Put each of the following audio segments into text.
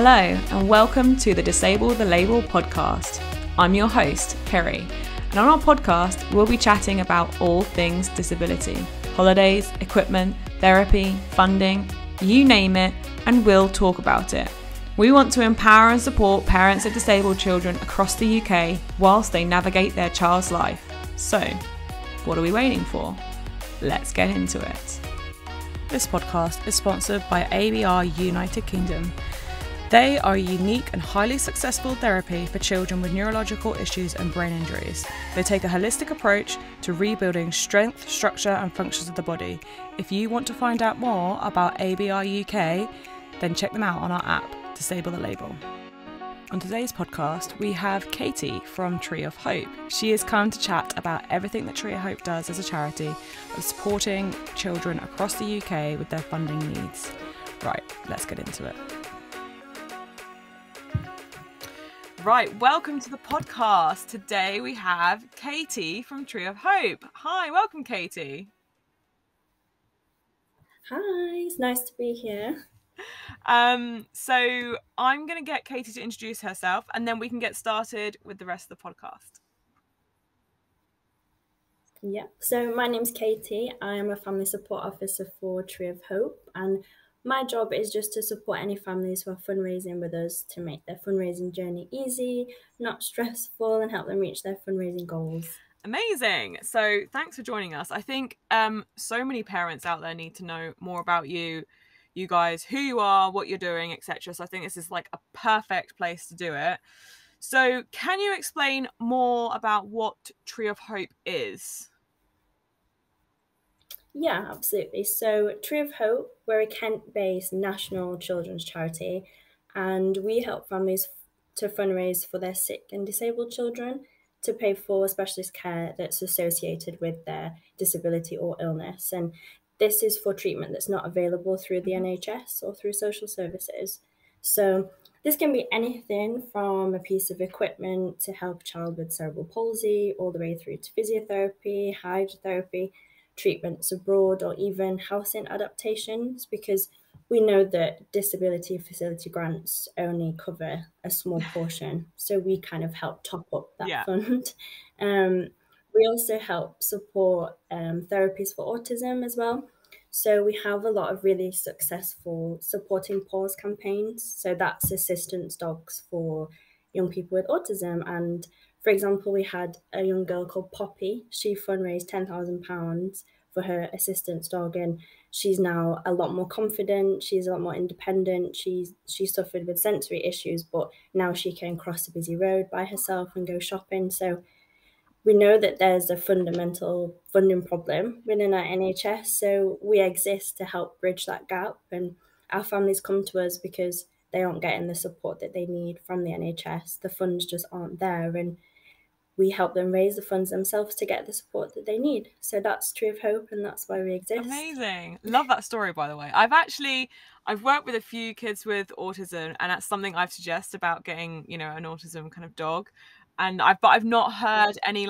Hello and welcome to the Disable the Label podcast. I'm your host, Kerry, and on our podcast we'll be chatting about all things disability, holidays, equipment, therapy, funding, you name it, and we'll talk about it. We want to empower and support parents of disabled children across the UK whilst they navigate their child's life. So, what are we waiting for? Let's get into it. This podcast is sponsored by ABR United Kingdom. They are a unique and highly successful therapy for children with neurological issues and brain injuries. They take a holistic approach to rebuilding strength, structure and functions of the body. If you want to find out more about ABR UK, then check them out on our app, Disable the Label. On today's podcast, we have Katie from Tree of Hope. She has come to chat about everything that Tree of Hope does as a charity of supporting children across the UK with their funding needs. Right, let's get into it. Right, welcome to the podcast. Today we have Katie from Tree of Hope. Hi, welcome Katie. Hi, it's nice to be here. So I'm going to get Katie to introduce herself and then we can get started with the rest of the podcast. Yeah, so my name's Katie. I am a family support officer for Tree of Hope, and my job is just to support any families who are fundraising with us to make their fundraising journey easy, not stressful, and help them reach their fundraising goals. Amazing. So thanks for joining us. I think so many parents out there need to know more about you guys, who you are, what you're doing, etc. So I think this is like a perfect place to do it. So can you explain more about what Tree of Hope is? Yeah, absolutely. So Tree of Hope, we're a Kent-based national children's charity, and we help families to fundraise for their sick and disabled children to pay for specialist care that's associated with their disability or illness. And this is for treatment that's not available through the NHS or through social services. So this can be anything from a piece of equipment to help a child with cerebral palsy, all the way through to physiotherapy, hydrotherapy, treatments abroad, or even housing adaptations, because we know that disability facility grants only cover a small portion. So we kind of help top up that fund. We also help support therapies for autism as well. So we have a lot of really successful supporting paws campaigns. So that's assistance dogs for young people with autism. And for example, we had a young girl called Poppy. She fundraised £10,000 for her assistance dog, and she's now a lot more confident. She's a lot more independent. She suffered with sensory issues, but now she can cross a busy road by herself and go shopping. So we know that there's a fundamental funding problem within our NHS, so we exist to help bridge that gap. And our families come to us because they aren't getting the support that they need from the NHS. The funds just aren't there, and we help them raise the funds themselves to get the support that they need. So that's Tree of Hope, and that's why we exist. Amazing. Love that story, by the way. I've worked with a few kids with autism, and that's something I've suggested about getting, an autism kind of dog. And I've not heard any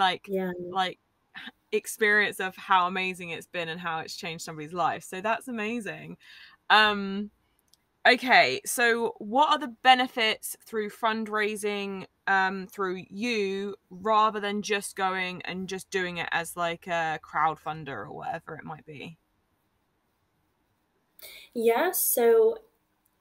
experience of how amazing it's been and how it's changed somebody's life. So that's amazing. Okay, so what are the benefits through fundraising through you rather than just going and just doing it as like a crowdfunder or whatever it might be? Yeah, so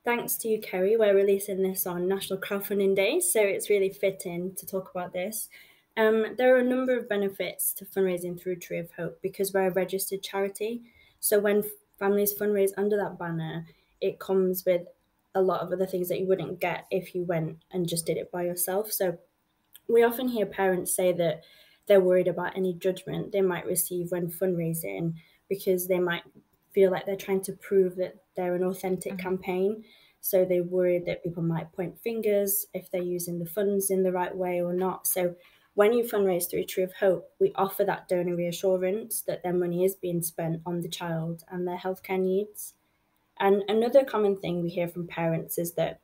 thanks to you, Kerry, we're releasing this on National Crowdfunding Day, so it's really fitting to talk about this. There are a number of benefits to fundraising through Tree of Hope because we're a registered charity. So when families fundraise under that banner, it comes with a lot of other things that you wouldn't get if you went and just did it by yourself. So we often hear parents say that they're worried about any judgment they might receive when fundraising because they might feel like they're trying to prove that they're an authentic campaign. So they're worried that people might point fingers if they're using the funds in the right way or not. So when you fundraise through Tree of Hope, we offer that donor reassurance that their money is being spent on the child and their healthcare needs. And another common thing we hear from parents is that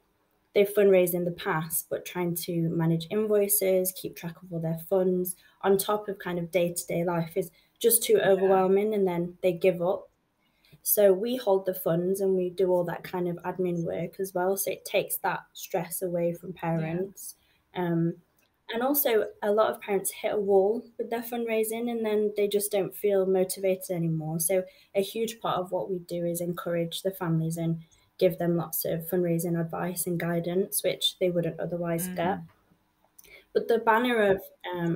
they've fundraised in the past, but trying to manage invoices, keep track of all their funds on top of kind of day-to-day life is just too overwhelming, and then they give up. So we hold the funds and we do all that kind of admin work as well. So it takes that stress away from Yeah. parents. And also, a lot of parents hit a wall with their fundraising and then they just don't feel motivated anymore. So, a huge part of what we do is encourage the families and give them lots of fundraising advice and guidance, which they wouldn't otherwise get. Mm. But the banner of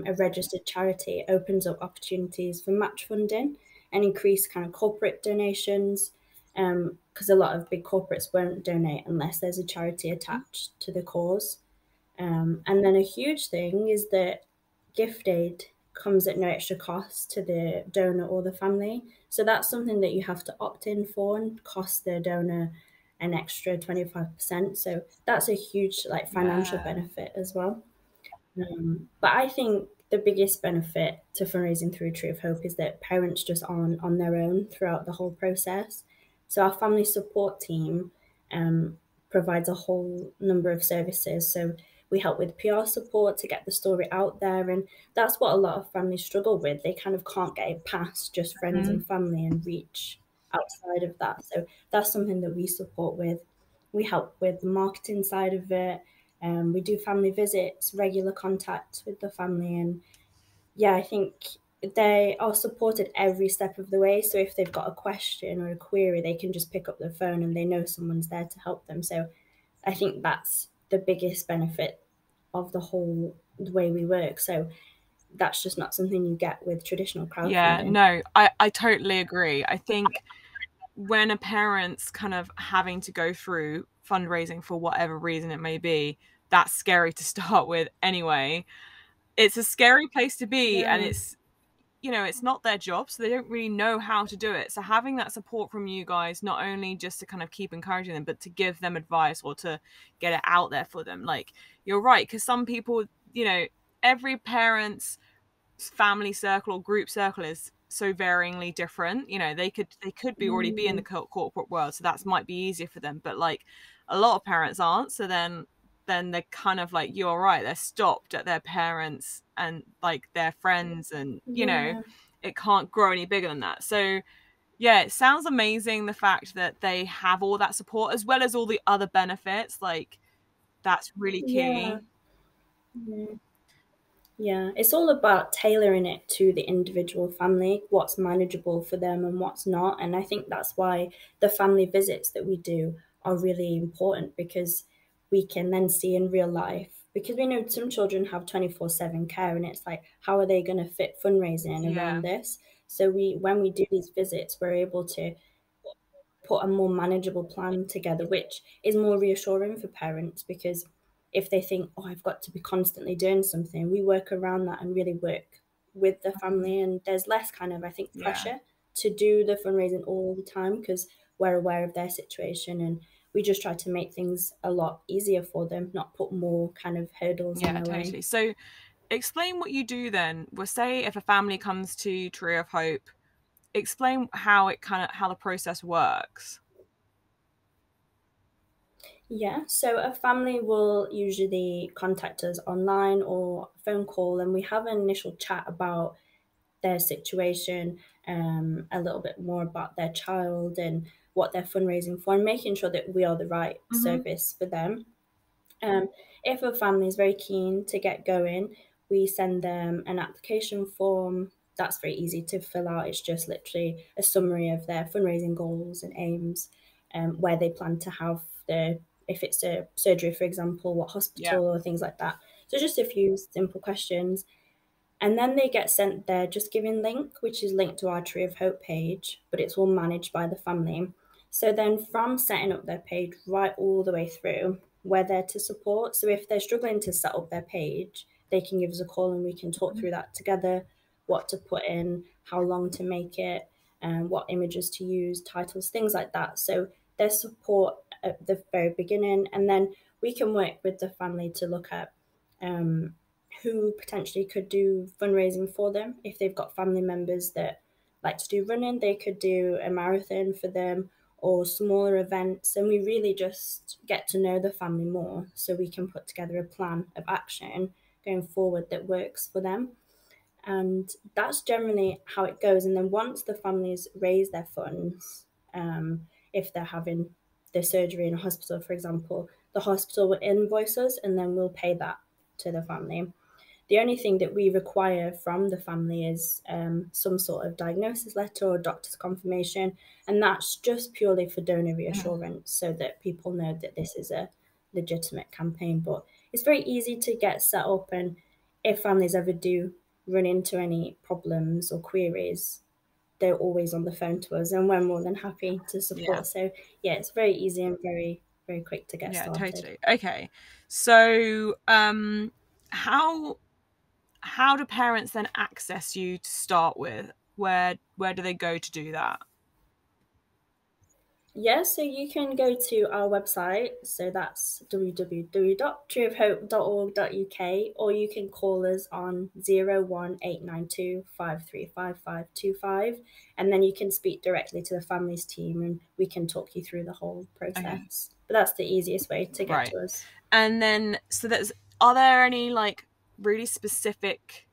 a registered charity opens up opportunities for match funding and increase kind of corporate donations, because a lot of big corporates won't donate unless there's a charity attached to the cause. And then a huge thing is that gift aid comes at no extra cost to the donor or the family. So that's something that you have to opt in for and cost the donor an extra 25%. So that's a huge like financial Yeah. benefit as well. But I think the biggest benefit to fundraising through Tree of Hope is that parents just aren't on their own throughout the whole process. So our family support team um, provides a whole number of services. So we help with PR support to get the story out there, and that's what a lot of families struggle with. They kind of can't get it past just friends Mm. and family and reach outside of that. So that's something that we support with. We help with the marketing side of it. We do family visits, regular contact with the family, and yeah, I think they are supported every step of the way. So if they've got a question or a query, they can just pick up the phone and they know someone's there to help them. So I think that's the biggest benefit of the way we work. So that's just not something you get with traditional Yeah, crowdfunding. no, I totally agree. I think when a parent's kind of having to go through fundraising for whatever reason it may be, that's scary to start with anyway. It's a scary place to be, and Yeah, it's, it's not their job, so they don't really know how to do it. So having that support from you guys, not only just to kind of keep encouraging them, but to give them advice or to get it out there for them. Like, you're right, because some people, every parent's family circle or group circle is so varyingly different. They could be already be in the corporate world, so that might be easier for them, but like a lot of parents aren't. So then they're kind of like, you're right, they're stopped at their parents and like their friends, and yeah, it can't grow any bigger than that. So yeah, it sounds amazing, the fact that they have all that support as well as all the other benefits. Like, that's really yeah. key. Yeah, it's all about tailoring it to the individual family, what's manageable for them and what's not. And I think that's why the family visits that we do are really important, because we can then see in real life. Because we know some children have 24/7 care, and it's like, how are they going to fit fundraising Yeah. around this? So when we do these visits, we're able to put a more manageable plan together, which is more reassuring for parents, because if they think, oh, I've got to be constantly doing something, we work around that and really work with the family. And there's less kind of, I think, Yeah. pressure to do the fundraising all the time, because we're aware of their situation and we just try to make things a lot easier for them, not put more kind of hurdles in Yeah, their way. totally. So explain what you do then. Well, say if a family comes to Tree of Hope, explain how the process works. Yeah, so a family will usually contact us online or phone call, and we have an initial chat about their situation, a little bit more about their child and what they're fundraising for, and making sure that we are the right Mm-hmm. service for them. Um, if a family is very keen to get going, we send them an application form. That's very easy to fill out. It's just literally a summary of their fundraising goals and aims, where they plan to have if it's a surgery, for example, what Yeah. hospital or things like that. So just a few simple questions, and then they get sent their Just Giving link, which is linked to our Tree of Hope page, but it's all managed by the family. So then from setting up their page right all the way through, we're there to support. So if they're struggling to set up their page, they can give us a call and we can talk through that together, what to put in, how long to make it, and what images to use, titles, things like that. So there's support at the very beginning, and then we can work with the family to look at um, who potentially could do fundraising for them. If they've got family members that like to do running, they could do a marathon for them or smaller events. And we really just get to know the family more so we can put together a plan of action going forward that works for them. And that's generally how it goes. And then once the families raise their funds, If they're having their surgery in a hospital, for example, the hospital will invoice us and then we'll pay that to the family. The only thing that we require from the family is some sort of diagnosis letter or doctor's confirmation, and that's just purely for donor reassurance, so that people know that this is a legitimate campaign. But it's very easy to get set up, and if families ever do run into any problems or queries, they're always on the phone to us, and we're more than happy to support. Yeah. So yeah, it's very easy and very, very quick to get started. Totally. Okay. So how do parents then access you to start with? Where do they go to do that? Yeah, so you can go to our website, so that's www.treeofhope.org.uk, or you can call us on 01892 535525, and then you can speak directly to the families team and we can talk you through the whole process. Okay. But that's the easiest way to get to us. And then, so are there any like really specific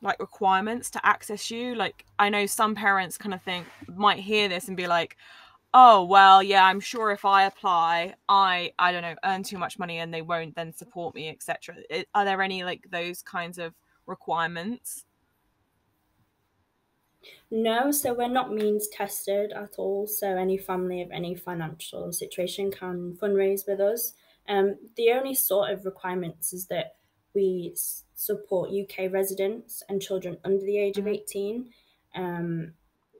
like requirements to access you? Like, I know some parents kind of might hear this and be like, oh, well, yeah, I'm sure if I apply, I don't know, earn too much money and they won't then support me, etc. Are there any like those kinds of requirements? No, so we're not means tested at all. So any family of any financial situation can fundraise with us. The only sort of requirements is that we support UK residents and children under the age of 18.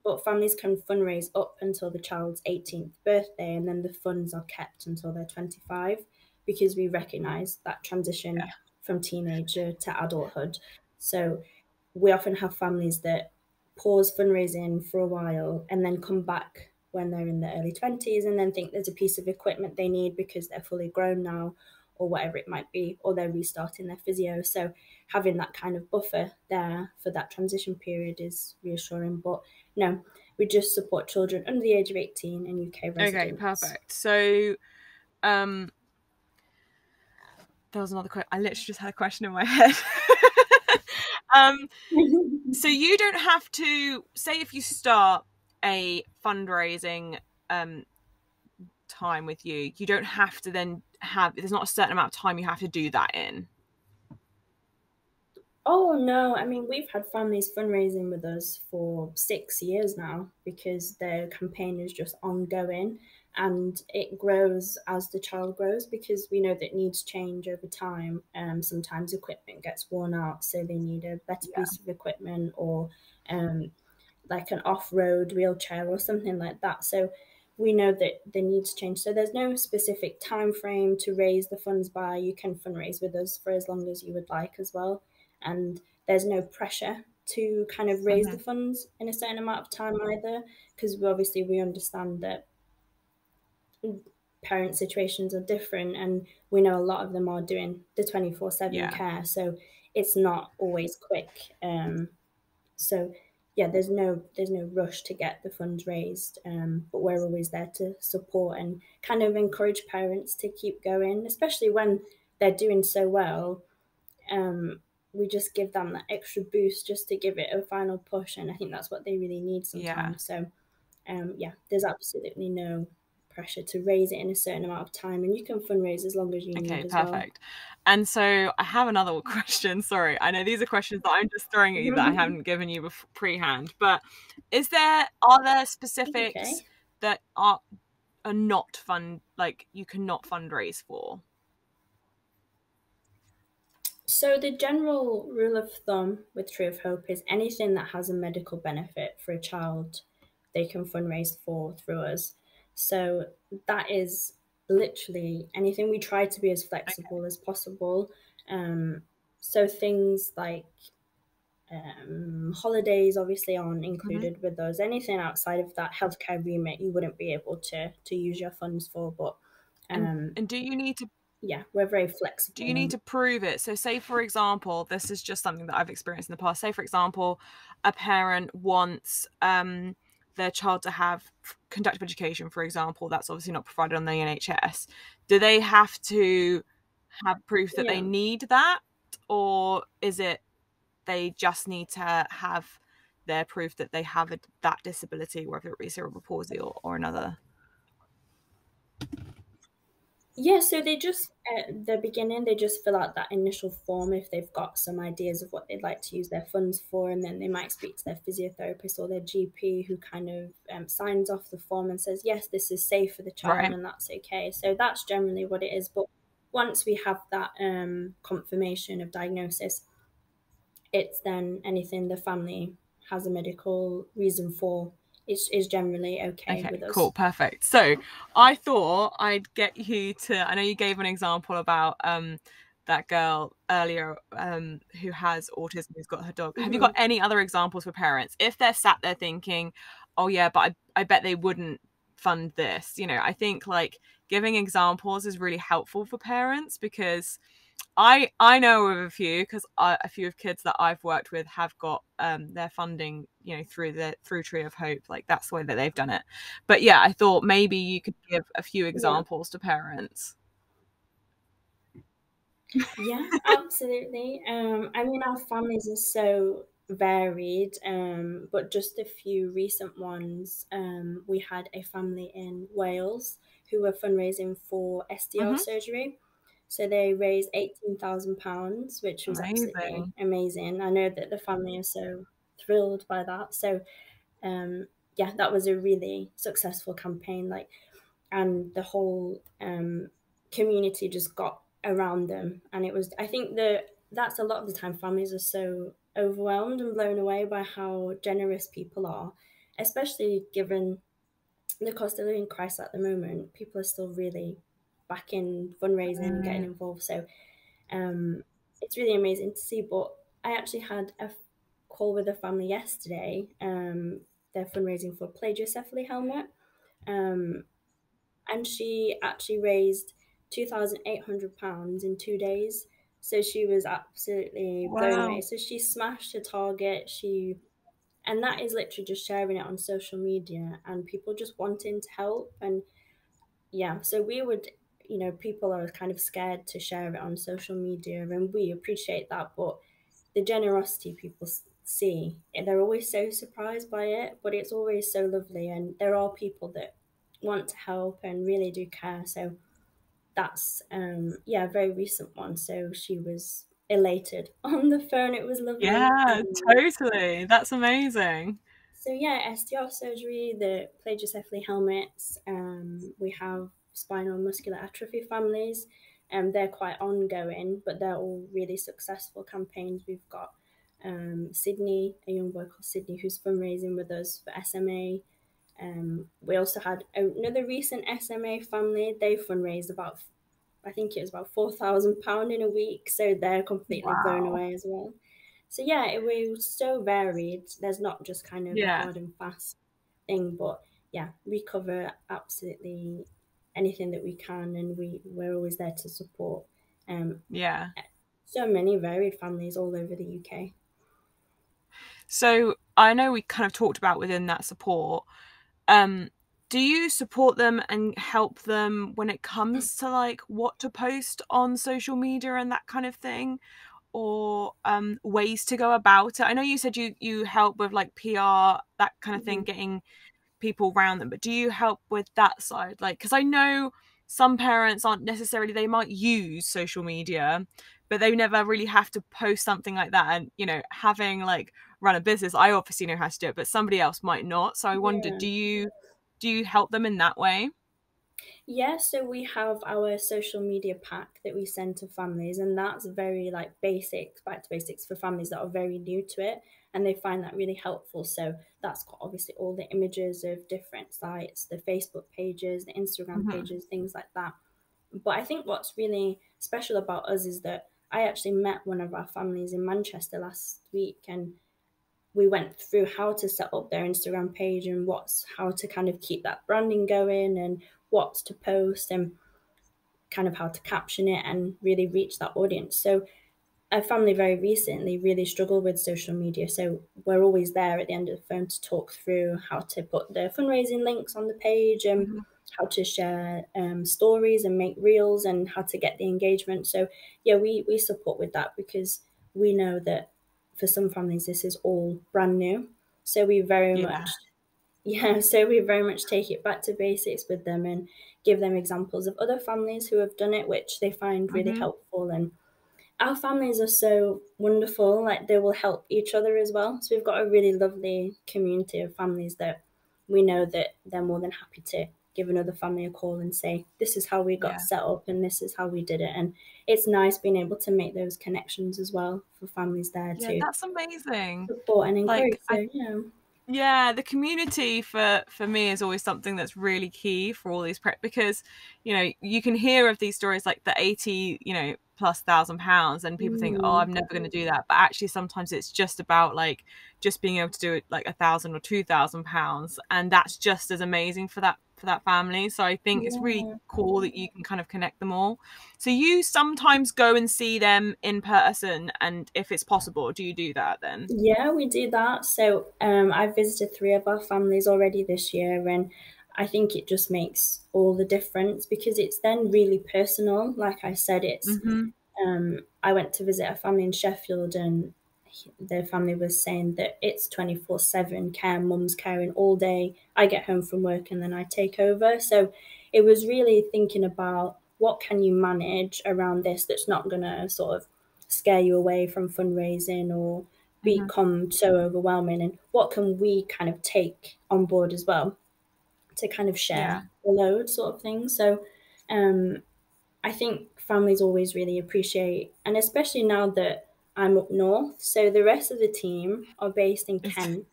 But families can fundraise up until the child's 18th birthday, and then the funds are kept until they're 25, because we recognise that transition from teenager to adulthood. So we often have families that pause fundraising for a while and then come back when they're in their early 20s and then think there's a piece of equipment they need because they're fully grown now, or whatever it might be, or they're restarting their physio. So having that kind of buffer there for that transition period is reassuring. But no, we just support children under the age of 18 and UK residents. Okay, perfect. So there was another question. I literally just had a question in my head. So you don't have to, say if you start a fundraising time with you don't have to then there's not a certain amount of time you have to do that in. Oh no, I mean, we've had families fundraising with us for 6 years now because their campaign is just ongoing, and it grows as the child grows, because we know that needs change over time. Sometimes equipment gets worn out, so they need a better piece of equipment, or like an off-road wheelchair or something like that. So we know that the needs change. So there's no specific time frame to raise the funds by. You can fundraise with us for as long as you would like as well. And there's no pressure to kind of raise the funds in a certain amount of time either, because we understand that parent situations are different, and we know a lot of them are doing the 24/7 care, so it's not always quick. So yeah, there's no rush to get the funds raised, but we're always there to support and kind of encourage parents to keep going, especially when they're doing so well. We just give them that extra boost just to give it a final push, and I think that's what they really need sometimes. So there's absolutely no pressure to raise it in a certain amount of time, and you can fundraise as long as you need as perfect. And so I have another question. Sorry, I know these are questions that I'm just throwing at you that I haven't given you pre-hand, but are there specifics that are not like you cannot fundraise for? So the general rule of thumb with Tree of Hope is anything that has a medical benefit for a child, they can fundraise for through us. So that is literally anything. We try to be as flexible as possible. So things like holidays obviously aren't included with us. Anything outside of that healthcare remit, you wouldn't be able to use your funds for. But and do you need to we're very flexible. Do you need to prove it? So say, for example, this is just something that I've experienced in the past. Say, for example, a parent wants their child to have conductive education, for example. That's obviously not provided on the NHS. Do they have to have proof that they need that? Or is it they just need to have their proof that they have that disability, whether it be cerebral palsy or another? Yeah, so they just, at the beginning, they just fill out that initial form if they've got some ideas of what they'd like to use their funds for, and then they might speak to their physiotherapist or their GP, who kind of signs off the form and says, yes, this is safe for the child Right. and that's okay. So that's generally what it is. But once we have that confirmation of diagnosis, it's then anything the family has a medical reason for is generally okay Okay, with us. cool, perfect. So I thought I'd get you to, I know you gave an example about that girl earlier who has autism, who's got her dog. Have you got Mm-hmm. any other examples for parents? If they're sat there thinking, oh yeah, but I bet they wouldn't fund this. You know, I think like giving examples is really helpful for parents, because I know of a few, because a few of kids that I've worked with have got their funding, you know, through Tree of Hope. Like that's the way that they've done it. But yeah, I thought maybe you could give a few Yeah. examples to parents. Yeah, absolutely. I mean, our families are so varied, but just a few recent ones. We had a family in Wales who were fundraising for SDR Hmm. surgery. So they raised £18,000, which was absolutely Amazing. amazing. I know that the family are so thrilled by that. So, yeah, that was a really successful campaign. Like, and the whole community just got around them, and it was, I think that that's a lot of the time families are so overwhelmed and blown away by how generous people are, especially given the cost of living crisis at the moment. People are still really backing fundraising and getting Mm. involved, so it's really amazing to see. But I actually had a call with a family yesterday. They're fundraising for a plagiocephaly helmet, um, and she actually raised £2,800 in 2 days. So she was absolutely blown away. Wow. So she smashed her target. And that is literally just sharing it on social media and people just wanting to help. And yeah, so we would, people are kind of scared to share it on social media, and we appreciate that. But the generosity people see, they're always so surprised by it, but it's always so lovely. And there are people that want to help and really do care. So that's yeah, a very recent one. So she was elated on the phone. It was lovely. Yeah, totally. That's amazing. So yeah, SDR surgery, the plagiocephaly helmets. We have spinal muscular atrophy families, and they're quite ongoing, but they're all really successful campaigns. We've got Sydney, a young boy called Sydney, who's fundraising with us for SMA. We also had another recent SMA family. They fundraised about, I think it was about £4,000 in a week. So they're completely blown Wow. away as well. So yeah, it was so varied. There's not just kind of a Yeah. hard and fast thing, but yeah, we cover absolutely anything that we can, and we're always there to support. Um, Yeah. so many varied families all over the UK. So I know we kind of talked about within that support. Um, do you support them and help them when it comes to like what to post on social media and that kind of thing, or ways to go about it? I know you said you help with like PR, that kind of thing, Mhm. getting people around them, but do you help with that side? Like, because I know some parents aren't necessarily, they might use social media, but they never really have to post something like that. And you know, having like run a business, I obviously know how to do it, but somebody else might not. So I wondered, Yeah. do you help them in that way? Yeah, so we have our social media pack that we send to families, and that's very like basics, back to basics for families that are very new to it, and they find that really helpful. So that's got obviously all the images of different sites, the Facebook pages, the Instagram Hmm. pages, things like that. But I think what's really special about us is that I actually met one of our families in Manchester last week, and we went through how to set up their Instagram page and how to kind of keep that branding going and what to post and kind of how to caption it and really reach that audience. So a family very recently really struggled with social media. So we're always there at the end of the phone to talk through how to put the fundraising links on the page and Hmm. how to share stories and make reels and how to get the engagement. So yeah, we support with that because we know that for some families this is all brand new. So we very Yeah. much, yeah, so we very much take it back to basics with them and give them examples of other families who have done it, which they find really Hmm. helpful. And our families are so wonderful, like they will help each other as well. So we've got a really lovely community of families that we know that they're more than happy to give another family a call and say, this is how we got Yeah. set up and this is how we did it. And it's nice being able to make those connections as well for families there Yeah, to that's amazing. support and encourage. Like, So yeah. yeah, the community for me is always something that's really key for all these because you can hear of these stories like the 80 plus £1,000, and people think, oh, Mm, I'm never going to do that, but actually sometimes it's just about like just being able to do it like £1,000 or £2,000, and that's just as amazing for that family. So I think it's really yeah. cool that you can kind of connect them all. So you sometimes go and see them in person, and if it's possible, do you do that then? Yeah, we do that. So I've visited three of our families already this year, and I think it just makes all the difference because it's then really personal. Like I said, Hmm. I went to visit a family in Sheffield, and the family was saying that it's 24/7 care, mum's caring all day. I get home from work and then I take over. So it was really thinking about what can you manage around this that's not going to sort of scare you away from fundraising or Hmm. become so overwhelming, and what can we kind of take on board as well to kind of Yeah. share the load sort of thing. So um, I think families always really appreciate, and especially now that I'm up north. So the rest of the team are based in Kent,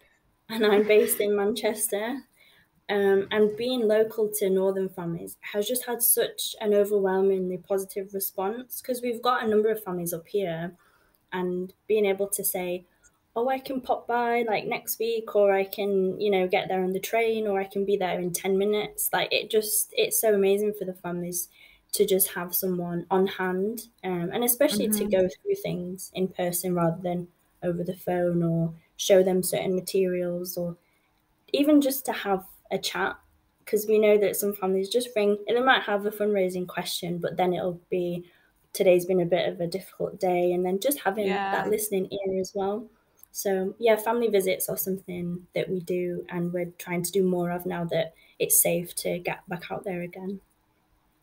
and I'm based in Manchester. And being local to northern families has just had such an overwhelmingly positive response because we've got a number of families up here, and being able to say, oh, I can pop by like next week, or I can, get there on the train, or I can be there in 10 minutes. Like it's so amazing for the families to just have someone on hand, and especially to Hmm. go through things in person rather than over the phone, or show them certain materials, or even just to have a chat, because we know that some families just ring and they might have a fundraising question, but then it'll be today's been a bit of a difficult day, and then just having that Yeah. listening ear as well. So yeah, family visits are something that we do and we're trying to do more of now that it's safe to get back out there again.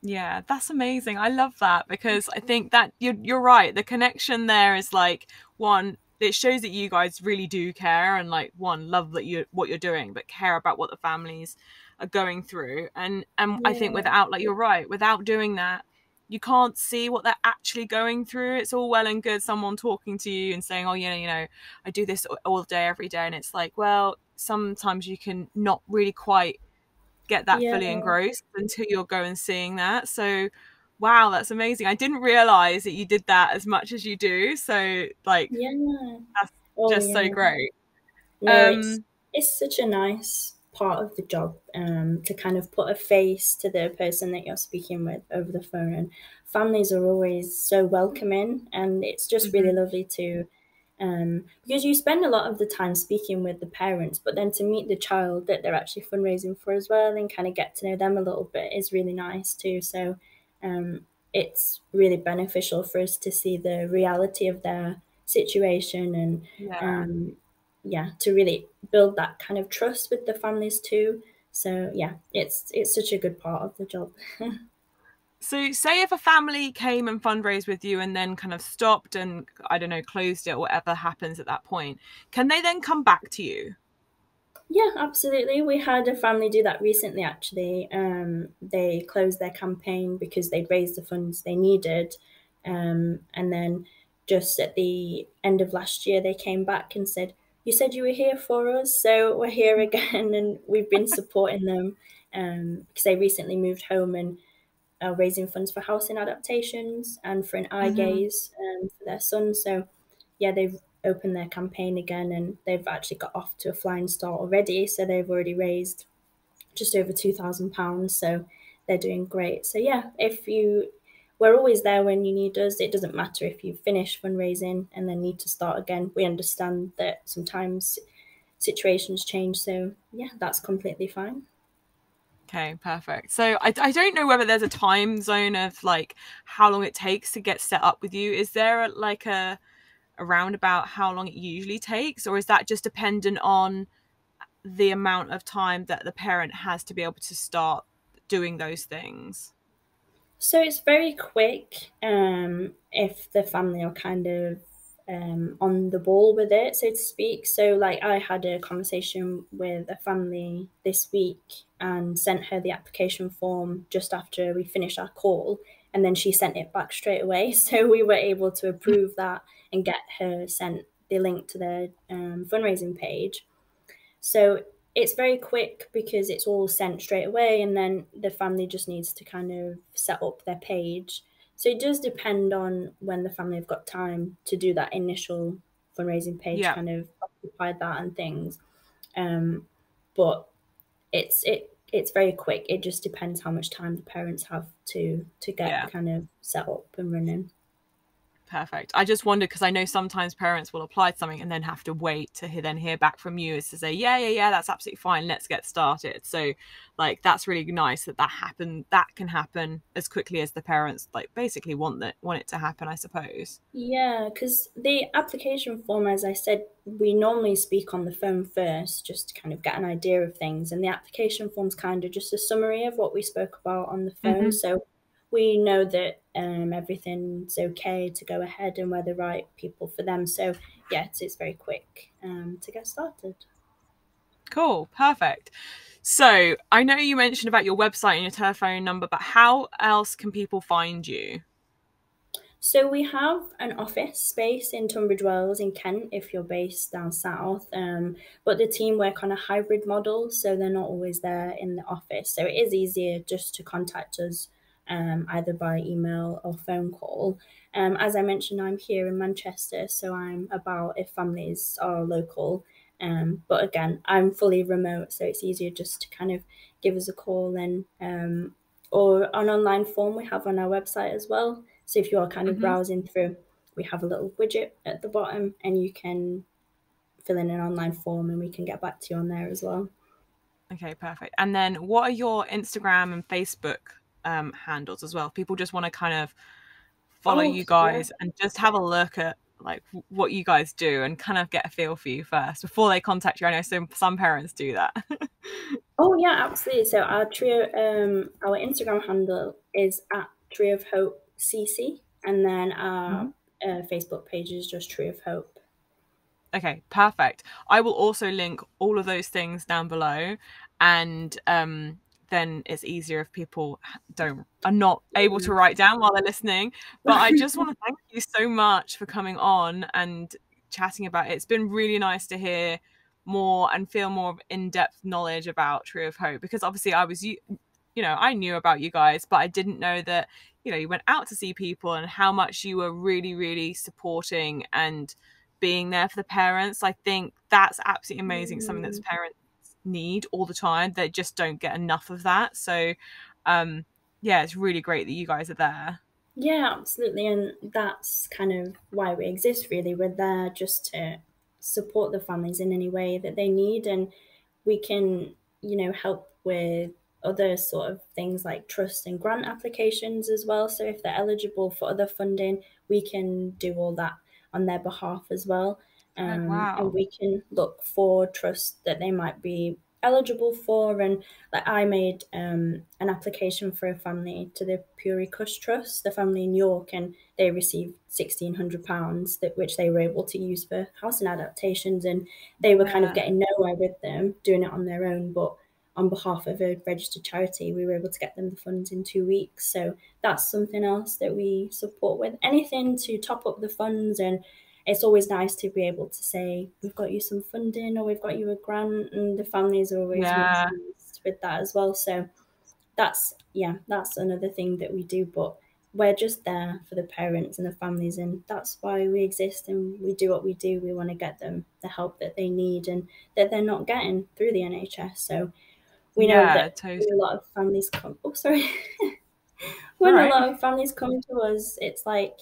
Yeah, that's amazing. I love that because I think that you're right. The connection there is like, one, it shows that you guys really do care, and like, one, love that you what you're doing, but care about what the families are going through. And I think Yeah, without, like, you're right, without doing that, you can't see what they're actually going through. It's all well and good someone talking to you and saying, oh, I do this all day every day, and it's like, well, sometimes you can not really quite get that yeah, fully engrossed until you're going seeing that. So wow, that's amazing. I didn't realize that you did that as much as you do. So like, yeah. that's Oh just so yeah. great. No, it's Um it's such a nice part of the job, to kind of put a face to the person that you're speaking with over the phone. And families are always so welcoming, and it's just really mhm, lovely to, because you spend a lot of the time speaking with the parents, but then to meet the child that they're actually fundraising for as well and kind of get to know them a little bit is really nice too. So um, it's really beneficial for us to see the reality of their situation, and yeah. um, yeah, to really build that kind of trust with the families too. So yeah, it's such a good part of the job. So say if a family came and fundraised with you and then kind of stopped and, I don't know, closed it, whatever happens at that point, can they then come back to you? Yeah, absolutely. We had a family do that recently, actually. They closed their campaign because they'd raised the funds they needed. And then just at the end of last year, they came back and said, you said you were here for us, so we're here again. And we've been supporting them, because they recently moved home and are raising funds for housing adaptations and for an eye Hmm. gaze, for their son. So yeah, they've opened their campaign again, and they've actually got off to a flying start already. So they've already raised just over £2,000. So they're doing great. So yeah, we're always there when you need us. It doesn't matter if you finish fundraising and then need to start again. We understand that sometimes situations change. So yeah, that's completely fine. Okay, perfect. So I don't know whether there's a time zone of like how long it takes to get set up with you. Is there like a around about how long it usually takes, or is that just dependent on the amount of time that the parent has to be able to start doing those things? So it's very quick if the family are kind of on the ball with it, so to speak. So, like, I had a conversation with a family this week and sent her the application form just after we finished our call, and then she sent it back straight away. So we were able to approve that and get her sent the link to their fundraising page. So it's very quick because it's all sent straight away, and then the family just needs to kind of set up their page. So it does depend on when the family have got time to do that initial fundraising page, Yeah. kind of occupy that and things. But it's very quick. It just depends how much time the parents have to get Yeah. kind of set up and running. Perfect. I just wondered because I know sometimes parents will apply something and then have to wait to then hear back from you as to say, yeah, that's absolutely fine. Let's get started. So, like, that's really nice that that can happen as quickly as the parents like basically want it to happen, I suppose. Yeah, because the application form, as I said, we normally speak on the phone first just to kind of get an idea of things. And the application form's kind of just a summary of what we spoke about on the phone. Mm-hmm. So we know that everything's okay to go ahead and we're the right people for them. So, yeah, it's very quick to get started. Cool. Perfect. So I know you mentioned about your website and your telephone number, but how else can people find you? So we have an office space in Tunbridge Wells in Kent if you're based down south, but the team work on a hybrid model, so they're not always there in the office. So it is easier just to contact us either by email or phone call. As I mentioned, I'm here in Manchester, so I'm about if families are local. But again, I'm fully remote, so it's easier just to kind of give us a call and or an online form we have on our website as well. So if you're kind of Mm-hmm. browsing through, we have a little widget at the bottom and you can fill in an online form and we can get back to you on there as well. Okay, perfect. And then what are your Instagram and Facebook handles as well? People just want to kind of follow Oh, you yeah. guys and just have a look at like what you guys do and kind of get a feel for you first before they contact you. I know some parents do that. Oh, yeah, absolutely. So our Instagram handle is at Tree of Hope CC, and then our Mm-hmm. Facebook page is just Tree of Hope. Okay, perfect. I will also link all of those things down below, and then it's easier if people are not able to write down while they're listening. But I just want to thank you so much for coming on and chatting about it. It's been really nice to hear more and feel more of in-depth knowledge about Tree of Hope, because obviously I knew about you guys, but I didn't know that you went out to see people and how much you were really, really supporting and being there for the parents. I think that's absolutely amazing. It's something that parents need all the time. They just don't get enough of that. So, yeah, it's really great that you guys are there. Yeah, absolutely. And that's kind of why we exist, really. We're there just to support the families in any way that they need. And we can, help with other sort of things like trust and grant applications as well. So if they're eligible for other funding, we can do all that on their behalf as well. Oh, And wow. we can look for trust that they might be eligible for. And like I made an application for a family to the Puri Kush Trust, the family in York, and they received £1,600 which they were able to use for housing adaptations. And they were kind of Yeah. getting nowhere with them doing it on their own, but on behalf of a registered charity, we were able to get them the funds in 2 weeks. So that's something else that we support with. Anything to top up the funds, and it's always nice to be able to say we've got you some funding or we've got you a grant, and the families are always really Yeah. pleased with that as well. So that's another thing that we do, but we're just there for the parents and the families, and that's why we exist and we do what we do. We want to get them the help that they need and that they're not getting through the NHS. So we know Yeah, that totally. when a lot of families come, oh sorry, All when a right. lot of families come to us, it's like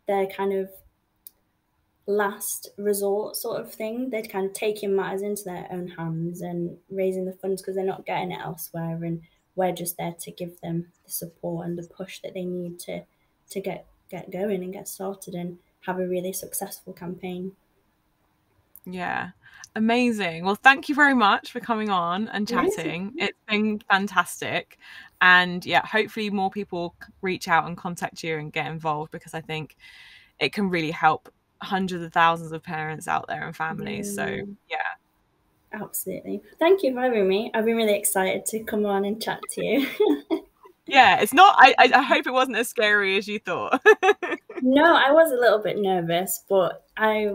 they're kind of last resort sort of thing. They're kind of taking matters into their own hands and raising the funds because they're not getting it elsewhere, and we're just there to give them the support and the push that they need to get going and get started and have a really successful campaign. Yeah. Amazing. Well, thank you very much for coming on and chatting. Amazing. It's been fantastic. And yeah, hopefully more people reach out and contact you and get involved, because I think it can really help hundreds of thousands of parents out there and families. So Yeah, yeah. absolutely. Thank you for having me. I've been really excited to come on and chat to you. Yeah, it's not, I hope it wasn't as scary as you thought. No, I was a little bit nervous, but I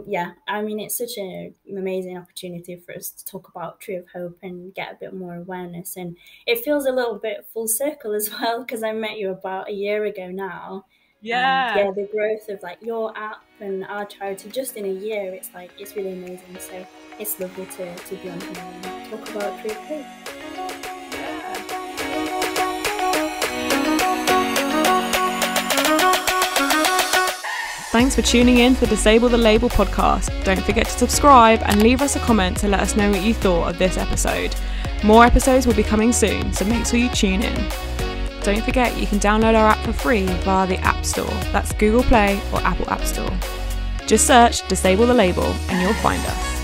mean, it's such an amazing opportunity for us to talk about Tree of Hope and get a bit more awareness. And it feels a little bit full circle as well, because I met you about a year ago now. And Yeah. yeah, the growth of like your app and our charity just in a year, it's like, it's really amazing. So it's lovely to be on here and talk about Tree of Hope. Thanks for tuning in to the Disable the Label podcast. Don't forget to subscribe and leave us a comment to let us know what you thought of this episode. More episodes will be coming soon, so make sure you tune in. Don't forget you can download our app for free via the App Store. That's Google Play or Apple App Store. Just search Disable the Label and you'll find us.